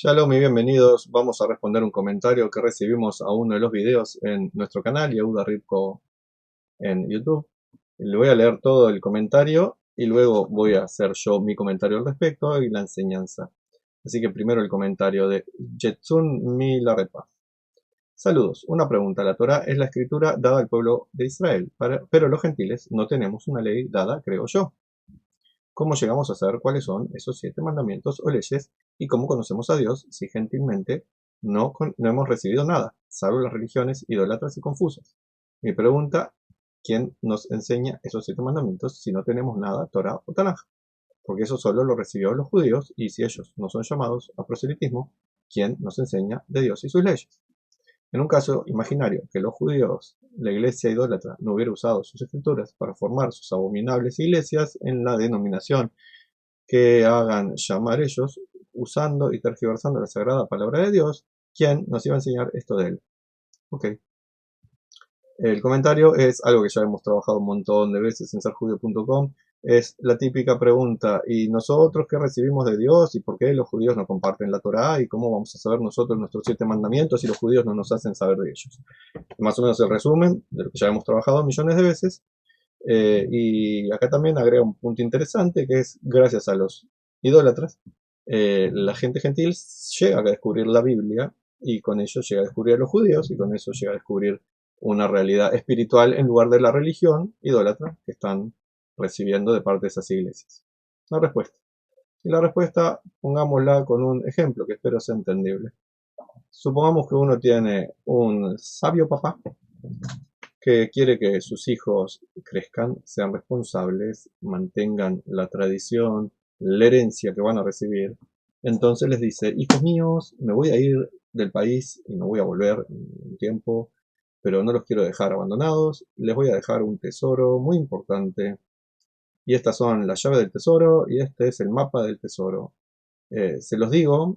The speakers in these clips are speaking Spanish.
Shalom y bienvenidos. Vamos a responder un comentario que recibimos a uno de los videos en nuestro canal, Yehuda Ripko en YouTube. Le voy a leer todo el comentario y luego voy a hacer yo mi comentario al respecto y la enseñanza. Así que primero el comentario de Jetsun Milarepa. Saludos. Una pregunta. La Torá es la escritura dada al pueblo de Israel, pero los gentiles no tenemos una ley dada, creo yo. ¿Cómo llegamos a saber cuáles son esos 7 mandamientos o leyes y cómo conocemos a Dios si gentilmente no hemos recibido nada, salvo las religiones idólatras y confusas? Mi pregunta, ¿quién nos enseña esos 7 mandamientos si no tenemos nada, Torah o Tanaj? Porque eso solo lo recibió los judíos y si ellos no son llamados a proselitismo, ¿quién nos enseña de Dios y sus leyes? En un caso imaginario que los judíos, la iglesia idólatra, no hubiera usado sus escrituras para formar sus abominables iglesias en la denominación que hagan llamar ellos, usando y tergiversando la sagrada palabra de Dios, ¿quién nos iba a enseñar esto de él? Ok. El comentario es algo que ya hemos trabajado un montón de veces en serjudío.com. Es la típica pregunta, ¿y nosotros qué recibimos de Dios? ¿Y por qué los judíos no comparten la Torá? ¿Y cómo vamos a saber nosotros nuestros 7 mandamientos si los judíos no nos hacen saber de ellos? Más o menos el resumen de lo que ya hemos trabajado millones de veces. Y acá también agrega un punto interesante que es, gracias a los idólatras, la gente gentil llega a descubrir la Biblia y con ello llega a descubrir a los judíos y con eso llega a descubrir una realidad espiritual en lugar de la religión idólatra que están recibiendo de parte de esas iglesias. La respuesta. Y la respuesta, pongámosla con un ejemplo que espero sea entendible. Supongamos que uno tiene un sabio papá que quiere que sus hijos crezcan, sean responsables, mantengan la tradición, la herencia que van a recibir. Entonces les dice, hijos míos, me voy a ir del país y me voy a volver en un tiempo, pero no los quiero dejar abandonados, les voy a dejar un tesoro muy importante. Y estas son las llaves del tesoro y este es el mapa del tesoro. Se los digo,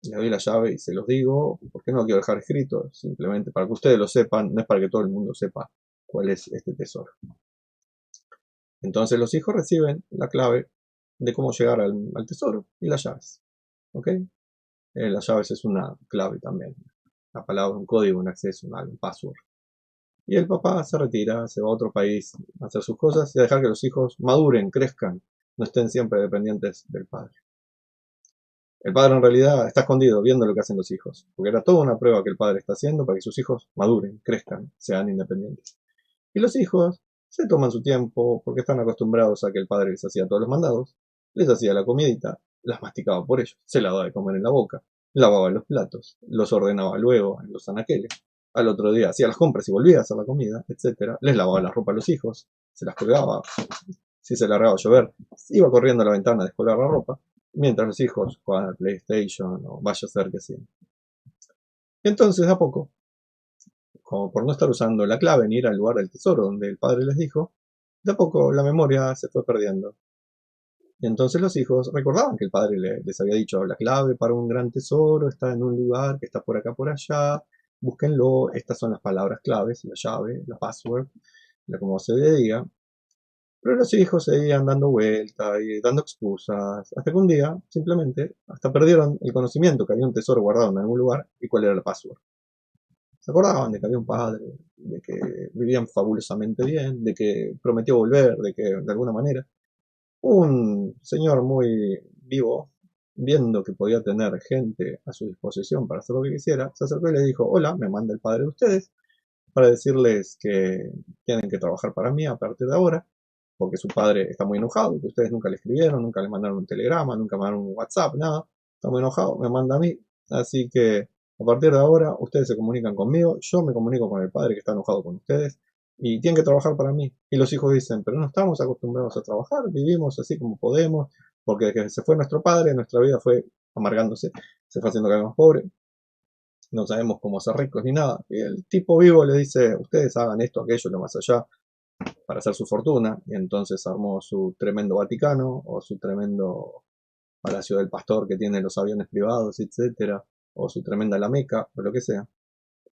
le doy la llave y se los digo, porque no lo quiero dejar escrito, simplemente para que ustedes lo sepan, no es para que todo el mundo sepa cuál es este tesoro. Entonces los hijos reciben la clave de cómo llegar al tesoro y las llaves. ¿Ok? Las llaves es una clave también. La palabra, un código, un acceso, un password. Y el papá se retira, se va a otro país a hacer sus cosas y a dejar que los hijos maduren, crezcan, no estén siempre dependientes del padre. El padre en realidad está escondido viendo lo que hacen los hijos, porque era toda una prueba que el padre está haciendo para que sus hijos maduren, crezcan, sean independientes. Y los hijos se toman su tiempo porque están acostumbrados a que el padre les hacía todos los mandados, les hacía la comidita, las masticaba por ellos, se la daba de comer en la boca, lavaba los platos, los ordenaba luego en los anaqueles, al otro día hacía las compras y volvía a hacer la comida, etc. Les lavaba la ropa a los hijos, se las colgaba, si se largaba a llover, iba corriendo a la ventana a descolgar la ropa, mientras los hijos jugaban al PlayStation o vaya a ser que sí. Entonces, a poco, como por no estar usando la clave ni ir al lugar del tesoro donde el padre les dijo, de a poco la memoria se fue perdiendo. Y entonces los hijos recordaban que el padre les había dicho, la clave para un gran tesoro está en un lugar que está por acá, por allá, búsquenlo, estas son las palabras claves, la llave, la password, como se diga. Pero los hijos seguían dando vueltas y dando excusas, hasta que un día, simplemente, hasta perdieron el conocimiento que había un tesoro guardado en algún lugar y cuál era la password. Se acordaban de que había un padre, de que vivían fabulosamente bien, de que prometió volver, de que de alguna manera un señor muy vivo, viendo que podía tener gente a su disposición para hacer lo que quisiera, se acercó y le dijo, hola, me manda el padre de ustedes para decirles que tienen que trabajar para mí a partir de ahora, porque su padre está muy enojado, que ustedes nunca le escribieron, nunca le mandaron un telegrama, nunca mandaron un WhatsApp, nada, está muy enojado, me manda a mí, así que a partir de ahora ustedes se comunican conmigo, yo me comunico con el padre que está enojado con ustedes y tienen que trabajar para mí. Y los hijos dicen, pero no estamos acostumbrados a trabajar, vivimos así como podemos, porque desde que se fue nuestro padre, nuestra vida fue amargándose, se fue haciendo cada vez más pobre, no sabemos cómo ser ricos ni nada. Y el tipo vivo le dice, ustedes hagan esto, aquello, lo más allá, para hacer su fortuna. Y entonces armó su tremendo Vaticano, o su tremendo Palacio del Pastor que tiene los aviones privados, etcétera, o su tremenda La Meca, o lo que sea.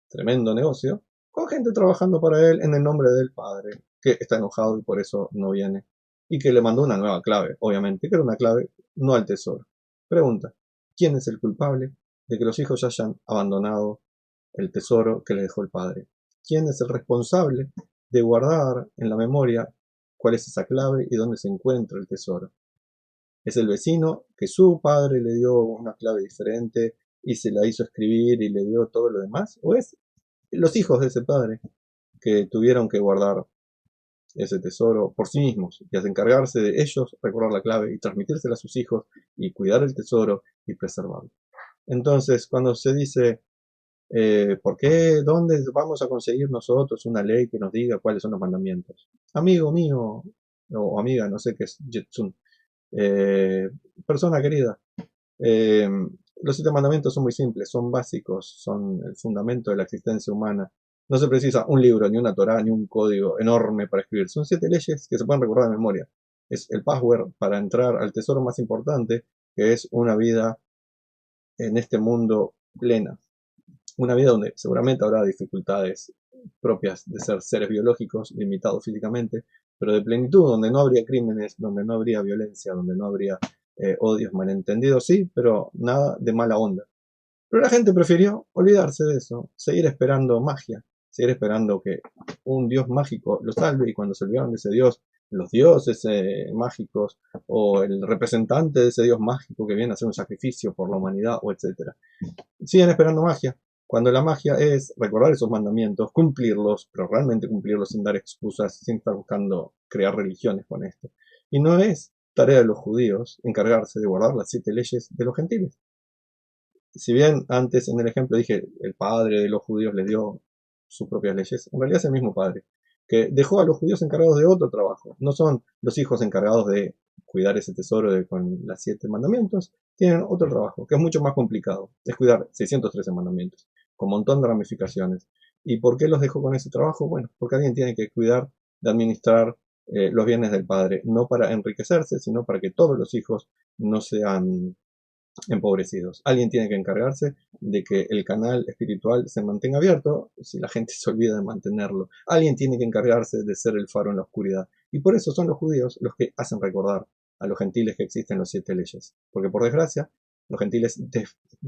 Tremendo negocio, con gente trabajando para él en el nombre del padre, que está enojado y por eso no viene. Y que le mandó una nueva clave, obviamente, que era una clave no al tesoro. Pregunta, ¿Quién es el culpable de que los hijos hayan abandonado el tesoro que les dejó el padre? ¿Quién es el responsable de guardar en la memoria cuál es esa clave y dónde se encuentra el tesoro? ¿Es el vecino que su padre le dio una clave diferente y se la hizo escribir y le dio todo lo demás? ¿O es los hijos de ese padre que tuvieron que guardar ese tesoro por sí mismos y al encargarse de ellos recordar la clave y transmitírsela a sus hijos y cuidar el tesoro y preservarlo? Entonces, cuando se dice, ¿por qué? ¿Dónde vamos a conseguir nosotros una ley que nos diga cuáles son los mandamientos? Amigo mío o amiga, no sé qué es Jetsun, eh, persona querida, eh, los 7 mandamientos son muy simples, son básicos, son el fundamento de la existencia humana. No se precisa un libro, ni una Torá, ni un código enorme para escribir. Son 7 leyes que se pueden recordar de memoria. Es el password para entrar al tesoro más importante, que es una vida en este mundo plena. Una vida donde seguramente habrá dificultades propias de ser seres biológicos, limitados físicamente, pero de plenitud, donde no habría crímenes, donde no habría violencia, donde no habría odios malentendidos, sí, pero nada de mala onda. Pero la gente prefirió olvidarse de eso, seguir esperando magia, seguir esperando que un dios mágico lo salve, y cuando se olvidaron de ese dios, los dioses mágicos o el representante de ese dios mágico que viene a hacer un sacrificio por la humanidad o etcétera, siguen esperando magia, cuando la magia es recordar esos mandamientos, cumplirlos, pero realmente cumplirlos sin dar excusas, sin estar buscando crear religiones con esto. Y no es tarea de los judíos encargarse de guardar las 7 leyes de los gentiles. Si bien antes en el ejemplo dije el padre de los judíos les dio sus propias leyes, en realidad es el mismo padre, que dejó a los judíos encargados de otro trabajo. No son los hijos encargados de cuidar ese tesoro con las 7 mandamientos, tienen otro trabajo, que es mucho más complicado, es cuidar 613 mandamientos, con un montón de ramificaciones. ¿Y por qué los dejó con ese trabajo? Bueno, porque alguien tiene que cuidar de administrar los bienes del padre, no para enriquecerse, sino para que todos los hijos no sean empobrecidos. Alguien tiene que encargarse de que el canal espiritual se mantenga abierto si la gente se olvida de mantenerlo. Alguien tiene que encargarse de ser el faro en la oscuridad. Y por eso son los judíos los que hacen recordar a los gentiles que existen las 7 leyes. Porque por desgracia, los gentiles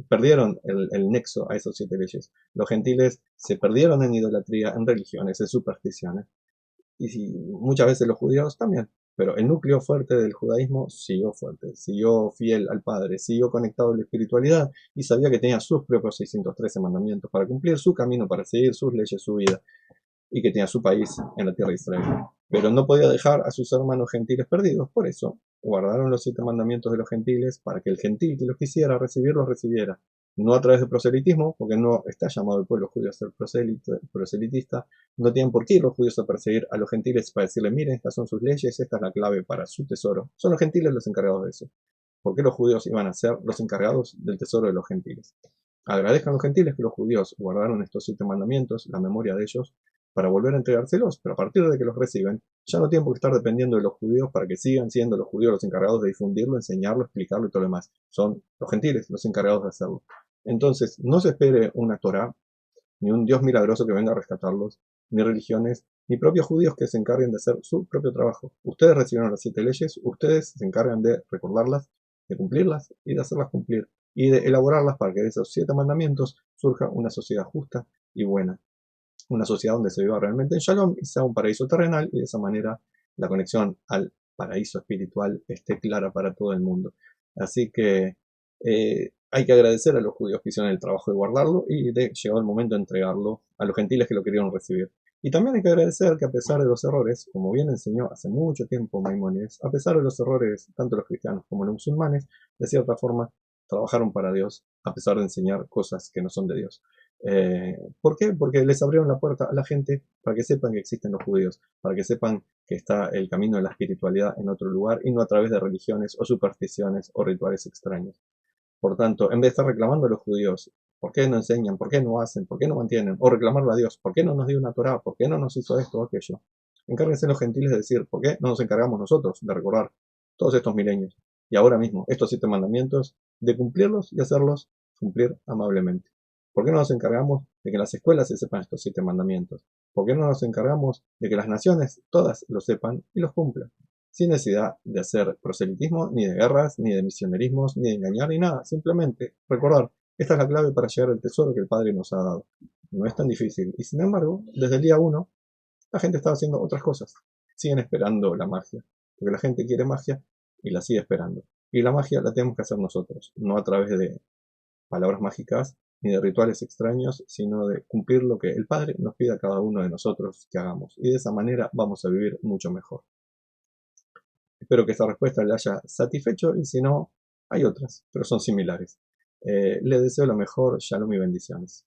perdieron el nexo a esas 7 leyes. Los gentiles se perdieron en idolatría, en religiones, en supersticiones. Y muchas veces los judíos también. Pero el núcleo fuerte del judaísmo siguió fuerte, siguió fiel al Padre, siguió conectado a la espiritualidad y sabía que tenía sus propios 613 mandamientos para cumplir su camino, para seguir sus leyes, su vida, y que tenía su país en la tierra de Israel. Pero no podía dejar a sus hermanos gentiles perdidos, por eso guardaron los 7 mandamientos de los gentiles para que el gentil que los quisiera recibir los recibiera. No a través de proselitismo, porque no está llamado el pueblo judío a ser proselitista, no tienen por qué ir los judíos a perseguir a los gentiles para decirle, miren, estas son sus leyes, esta es la clave para su tesoro. Son los gentiles los encargados de eso. ¿Por qué los judíos iban a ser los encargados del tesoro de los gentiles? Agradezcan los gentiles que los judíos guardaron estos 7 mandamientos, la memoria de ellos, para volver a entregárselos, pero a partir de que los reciben, ya no tienen por qué estar dependiendo de los judíos para que sigan siendo los judíos los encargados de difundirlo, enseñarlo, explicarlo y todo lo demás. Son los gentiles los encargados de hacerlo. Entonces, no se espere una Torá, ni un Dios milagroso que venga a rescatarlos, ni religiones, ni propios judíos que se encarguen de hacer su propio trabajo. Ustedes recibieron las 7 leyes, ustedes se encargan de recordarlas, de cumplirlas y de hacerlas cumplir, y de elaborarlas para que de esos 7 mandamientos surja una sociedad justa y buena. Una sociedad donde se viva realmente en Shalom y sea un paraíso terrenal, y de esa manera la conexión al paraíso espiritual esté clara para todo el mundo. Así que hay que agradecer a los judíos que hicieron el trabajo de guardarlo y de llegado el momento de entregarlo a los gentiles que lo querían recibir. Y también hay que agradecer que a pesar de los errores, como bien enseñó hace mucho tiempo Maimónides, a pesar de los errores, tanto los cristianos como los musulmanes, de cierta forma, trabajaron para Dios, a pesar de enseñar cosas que no son de Dios. ¿Por qué? Porque les abrieron la puerta a la gente para que sepan que existen los judíos, para que sepan que está el camino de la espiritualidad en otro lugar y no a través de religiones o supersticiones o rituales extraños. Por tanto, en vez de estar reclamando a los judíos, ¿por qué no enseñan? ¿Por qué no hacen? ¿Por qué no mantienen? O reclamarle a Dios, ¿por qué no nos dio una Torá? ¿Por qué no nos hizo esto o aquello? Encárguense los gentiles de decir, ¿por qué no nos encargamos nosotros de recordar todos estos milenios y ahora mismo estos 7 mandamientos, de cumplirlos y hacerlos cumplir amablemente? ¿Por qué no nos encargamos de que en las escuelas se sepan estos 7 mandamientos? ¿Por qué no nos encargamos de que las naciones todas lo sepan y los cumplan? sin necesidad de hacer proselitismo, ni de guerras, ni de misionerismos, ni de engañar, ni nada. Simplemente recordar, esta es la clave para llegar al tesoro que el Padre nos ha dado. No es tan difícil. Y sin embargo, desde el día 1, la gente está haciendo otras cosas. Siguen esperando la magia. Porque la gente quiere magia y la sigue esperando. Y la magia la tenemos que hacer nosotros, no a través de palabras mágicas ni de rituales extraños, sino de cumplir lo que el Padre nos pide a cada uno de nosotros que hagamos. Y de esa manera vamos a vivir mucho mejor. Espero que esta respuesta le haya satisfecho y si no, hay otras, pero son similares. Les deseo lo mejor, shalom y bendiciones.